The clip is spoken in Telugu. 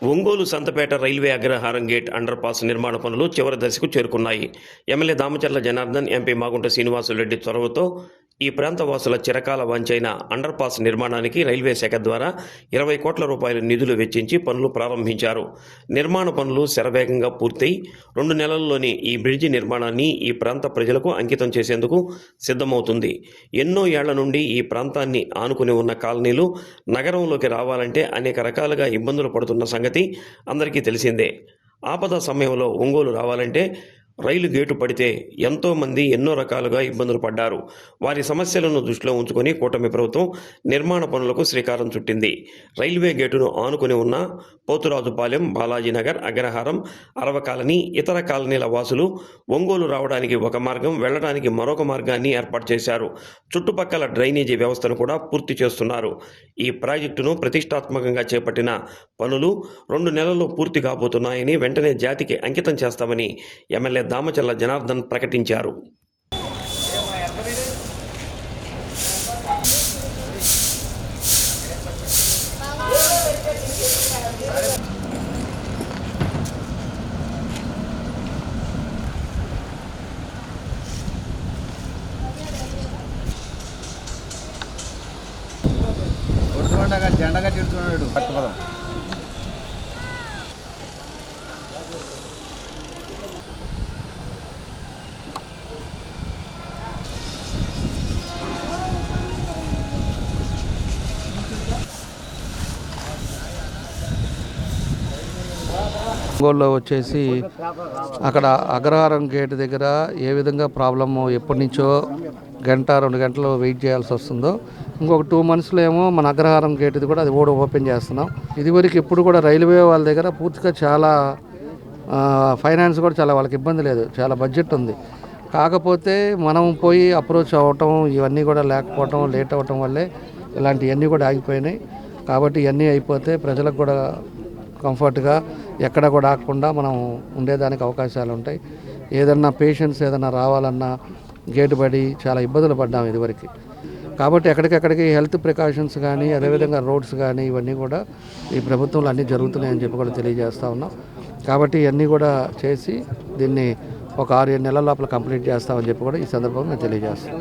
ఒంగోలు సంతపేట రైల్వే అగ్రహారం గేట్ అండర్ పాస్ నిర్మాణ పనులు చివరి దశకు చేరుకున్నాయి. ఎమ్మెల్యే దామచర్ల జనార్దన్, ఎంపీ మాగుంట శ్రీనివాసులరెడ్డి చొరవతో ఈ ప్రాంత వాసుల చిరకాల వాంఛైన అండర్ పాస్ నిర్మాణానికి రైల్వే శాఖ ద్వారా 20 కోట్ల రూపాయల నిధులు వెచ్చించి పనులు ప్రారంభించారు. నిర్మాణ పనులు శరవేగంగా పూర్తయి 2 నెలల్లోనే ఈ బ్రిడ్జి నిర్మాణాన్ని ఈ ప్రాంత ప్రజలకు అంకితం చేసేందుకు సిద్ధమవుతుంది. ఎన్నో ఏళ్ల నుండి ఈ ప్రాంతాన్ని ఆనుకుని ఉన్న కాలనీలు నగరంలోకి రావాలంటే అనేక రకాలుగా ఇబ్బందులు పడుతున్న సంగతి అందరికీ తెలిసిందే. ఆపద సమయంలో ఒంగోలు రావాలంటే రైలు గేటు పడితే ఎంతోమంది ఎన్నో రకాలుగా ఇబ్బందులు పడ్డారు. వారి సమస్యలను దృష్టిలో ఉంచుకొని కూటమి ప్రభుత్వం నిర్మాణ పనులకు శ్రీకారం చుట్టింది. రైల్వే గేటును ఆనుకుని ఉన్న పోతురాజుపాలెం, బాలాజీనగర్, అగ్రహారం, అరవ కాలనీ, ఇతర కాలనీల వాసులు ఒంగోలు రావడానికి ఒక మార్గం, వెళ్లడానికి మరొక మార్గాన్ని ఏర్పాటు చేశారు. చుట్టుపక్కల డ్రైనేజీ వ్యవస్థను కూడా పూర్తి చేస్తున్నారు. ఈ ప్రాజెక్టును ప్రతిష్టాత్మకంగా చేపట్టిన పనులు 2 నెలల్లో పూర్తి కాబోతున్నాయని, వెంటనే జాతికి అంకితం చేస్తామని ఎమ్మెల్యే దామచర్ల జనార్దన్ ప్రకటించారు. జెండా కట్టిస్తున్నాడు పట్టుకోవడం. ఒంగోలులో వచ్చేసి అక్కడ అగ్రహారం గేట్ దగ్గర ఏ విధంగా ప్రాబ్లము ఎప్పటి నుంచో 1-2 గంటలు వెయిట్ చేయాల్సి వస్తుందో, ఇంకొక 2 మంత్స్లో ఏమో మన అగ్రహారం గేట్ ఇది కూడా అది కూడా ఓపెన్ చేస్తున్నాం. ఇదివరకు ఎప్పుడు కూడా రైల్వే వాళ్ళ దగ్గర పూర్తిగా చాలా ఫైనాన్స్ కూడా చాలా వాళ్ళకి ఇబ్బంది లేదు, చాలా బడ్జెట్ ఉంది. కాకపోతే మనం పోయి అప్రోచ్ అవ్వటం ఇవన్నీ కూడా లేకపోవటం, లేట్ అవ్వటం వల్లే ఇలాంటివన్నీ కూడా ఆగిపోయినాయి. కాబట్టి ఇవన్నీ అయిపోతే ప్రజలకు కూడా కంఫర్ట్గా ఎక్కడ కూడా ఆగకుండా మనం ఉండేదానికి అవకాశాలు ఉంటాయి. ఏదన్నా పేషెంట్స్ ఏదన్నా రావాలన్నా గేటు పడి చాలా ఇబ్బందులు పడ్డాము ఇదివరకు. కాబట్టి ఎక్కడికెక్కడికి హెల్త్ ప్రికాషన్స్ కానీ, అదేవిధంగా రోడ్స్ కానీ ఇవన్నీ కూడా ఈ ప్రభుత్వంలో అన్నీ జరుగుతున్నాయని చెప్పి కూడా తెలియజేస్తూ ఉన్నాం. కాబట్టి ఇవన్నీ కూడా చేసి దీన్ని ఒక 6-7 నెలల లోపల కంప్లీట్ చేస్తామని చెప్పి కూడా ఈ సందర్భంగా మేము తెలియజేస్తాం.